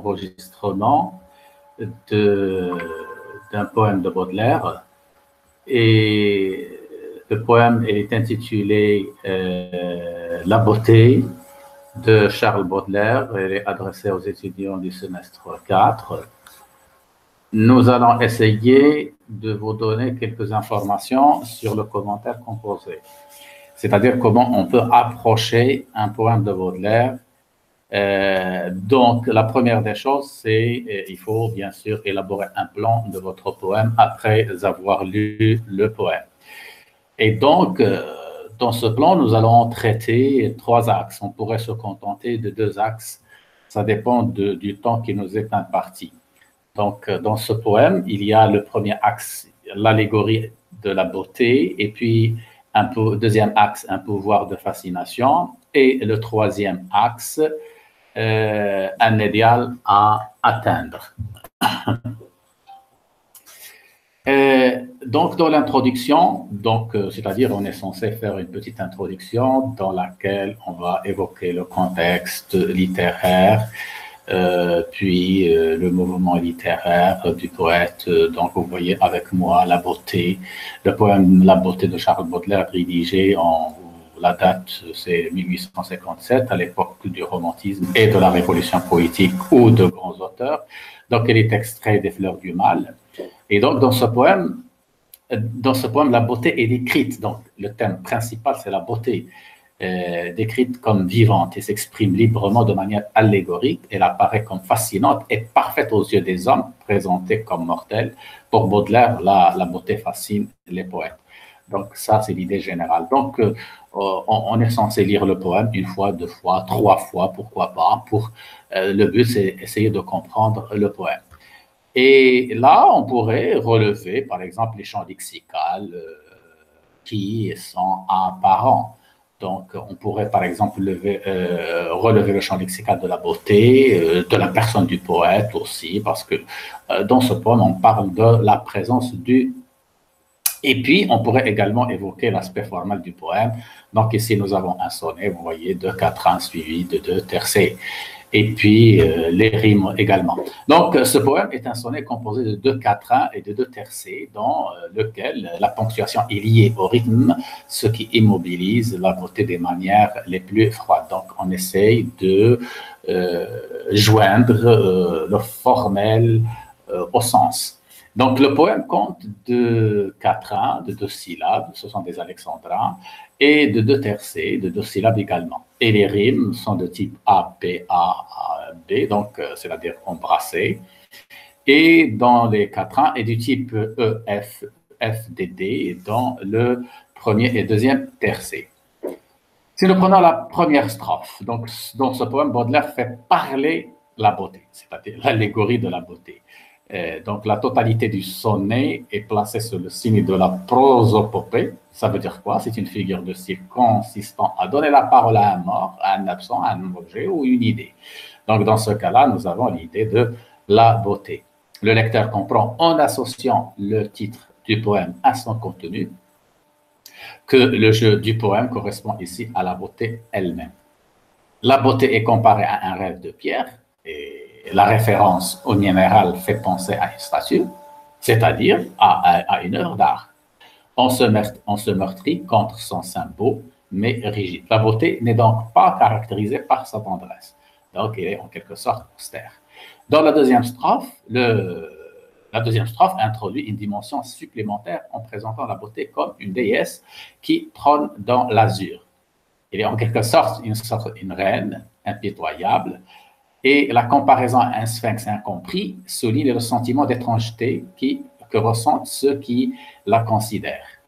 enregistrement d'un poème de Baudelaire. Et le poème est intitulé La beauté de Charles Baudelaire. Il est adressé aux étudiants du semestre 4. Nous allons essayer de vous donner quelques informations sur le commentaire composé, c'est-à-dire comment on peut approcher un poème de Baudelaire. Donc, la première des choses, c'est il faut bien sûr élaborer un plan de votre poème après avoir lu le poème. Et donc, dans ce plan, nous allons traiter 3 axes. On pourrait se contenter de 2 axes. Ça dépend du temps qui nous est imparti. Donc, dans ce poème, il y a le premier axe, l'allégorie de la beauté, et puis deuxième axe, un pouvoir de fascination, et le troisième axe, un idéal à atteindre. Donc, dans l'introduction, c'est-à-dire on est censé faire une petite introduction dans laquelle on va évoquer le contexte littéraire, puis le mouvement littéraire du poète. Donc, vous voyez avec moi la beauté, le poème La beauté de Charles Baudelaire, rédigé la date, c'est 1857, à l'époque du romantisme et de la révolution poétique ou de grands auteurs. Donc, il est extrait des Fleurs du Mal. Et donc, dans ce poème, la beauté est décrite. Donc, le thème principal, c'est la beauté, décrite comme vivante et s'exprime librement de manière allégorique. Elle apparaît comme fascinante et parfaite aux yeux des hommes, présentée comme mortelle. Pour Baudelaire, la beauté fascine les poètes. Donc, ça, c'est l'idée générale. Donc, on est censé lire le poème 1 fois, 2 fois, 3 fois, pourquoi pas. Le but, c'est essayer de comprendre le poème. Et là, on pourrait relever, par exemple, les champs lexicaux qui sont apparents. Donc, on pourrait, par exemple, relever le champ lexical de la beauté, de la personne du poète aussi, parce que dans ce poème, on parle de la présence du... Et puis, on pourrait également évoquer l'aspect formel du poème. Donc, ici, nous avons un sonnet, vous voyez, de 4 suivi de 2 tercets. Et puis, les rimes également. Donc, ce poème est un sonnet composé de 2 quatrains et de 2 tercets, dans lequel la ponctuation est liée au rythme, ce qui immobilise la beauté des manières les plus froides. Donc, on essaye de joindre le formel au sens. Donc, le poème compte de 4 de 2 syllabes, ce sont des alexandrins, et de 2 tercets, de 2 syllabes également. Et les rimes sont de type A, P, A, B, donc c'est-à-dire embrassé. Et dans les 4 et du type E, F, F, D, D, dans le premier et deuxième tercet. Si nous prenons la première strophe, donc dans ce poème, Baudelaire fait parler la beauté, c'est-à-dire l'allégorie de la beauté. Donc, la totalité du sonnet est placée sous le signe de la prosopopée. Ça veut dire quoi? C'est une figure de style consistant à donner la parole à un mort, à un absent, à un objet ou une idée. Donc, dans ce cas-là, nous avons l'idée de la beauté. Le lecteur comprend en associant le titre du poème à son contenu que le jeu du poème correspond ici à la beauté elle-même. La beauté est comparée à un rêve de pierre et la référence au minéral fait penser à une statue, c'est-à-dire à une œuvre d'art. On se meurtrit contre son sein beau, mais rigide. La beauté n'est donc pas caractérisée par sa tendresse. Donc, elle est en quelque sorte austère. Dans la deuxième strophe, introduit une dimension supplémentaire en présentant la beauté comme une déesse qui trône dans l'azur. Elle est en quelque sorte une reine impitoyable. Et la comparaison à un sphinx incompris souligne le sentiment d'étrangeté que ressentent ceux qui la considèrent.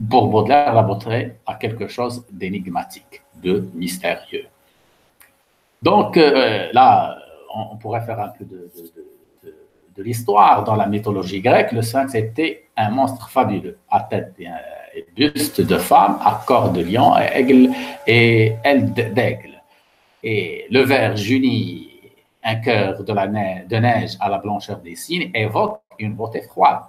Pour Baudelaire, la beauté a quelque chose d'énigmatique, de mystérieux. Donc là, on pourrait faire un peu de l'histoire. Dans la mythologie grecque, le sphinx était un monstre fabuleux, à tête et buste de femme, à corps de lion et ailes d'aigle. Et le vers Junie, un cœur de neige à la blancheur des cygnes, évoque une beauté froide,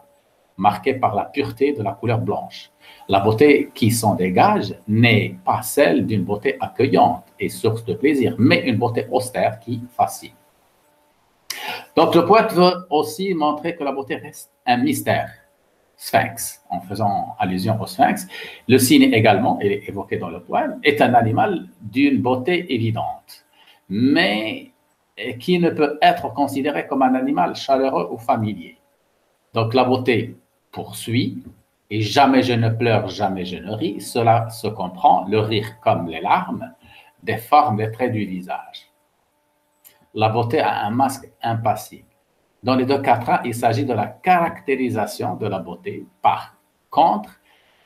marquée par la pureté de la couleur blanche. La beauté qui s'en dégage n'est pas celle d'une beauté accueillante et source de plaisir, mais une beauté austère qui fascine. Donc, le poète veut aussi montrer que la beauté reste un mystère. Sphinx, en faisant allusion au sphinx. Le cygne également, il est évoqué dans le poème, est un animal d'une beauté évidente, mais qui ne peut être considéré comme un animal chaleureux ou familier. Donc la beauté poursuit, et jamais je ne pleure, jamais je ne ris, cela se comprend, le rire comme les larmes, déforme les traits du visage. La beauté a un masque impassible. Dans les deux quatrains, il s'agit de la caractérisation de la beauté. Par contre,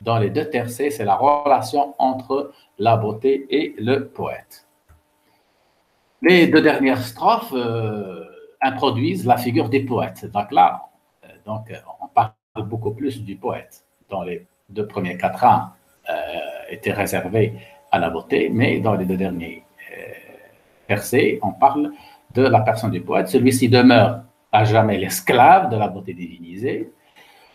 dans les deux tercets, c'est la relation entre la beauté et le poète. Les deux dernières strophes introduisent la figure des poètes. Donc là, on parle beaucoup plus du poète. Dans les deux premiers quatrains, étaient réservés à la beauté, mais dans les deux derniers versets, on parle de la personne du poète. Celui-ci demeure à jamais l'esclave de la beauté divinisée.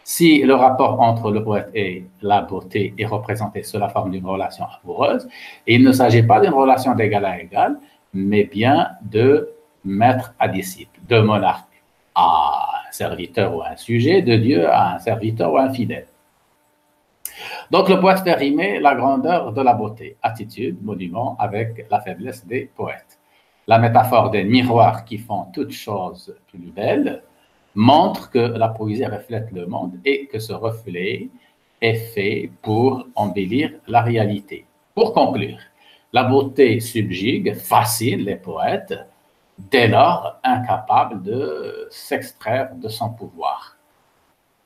Si le rapport entre le poète et la beauté est représenté sous la forme d'une relation amoureuse, il ne s'agit pas d'une relation d'égal à égal, mais bien de maître à disciple, de monarque à un serviteur ou un sujet, de Dieu à un serviteur ou un fidèle. Donc le poète fait rimer la grandeur de la beauté, attitude, monument, avec la faiblesse des poètes. La métaphore des miroirs qui font toutes choses plus belles montre que la poésie reflète le monde et que ce reflet est fait pour embellir la réalité. Pour conclure, la beauté subjugue, fascine les poètes, dès lors incapables de s'extraire de son pouvoir.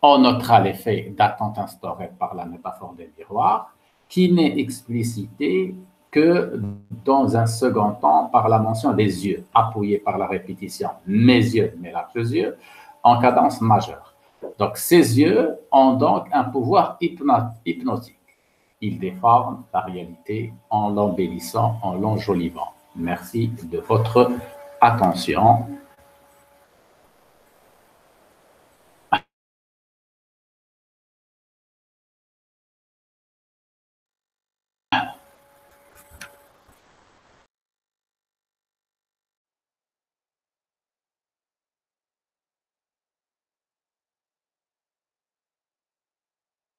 On notera l'effet d'attente instauré par la métaphore des miroirs, qui n'est explicité que dans un second temps par la mention des yeux, appuyée par la répétition « mes yeux, mes larges yeux », en cadence majeure. Donc, ces yeux ont donc un pouvoir hypnotique. Ils déforment la réalité en l'embellissant, en l'enjolivant. Merci de votre attention.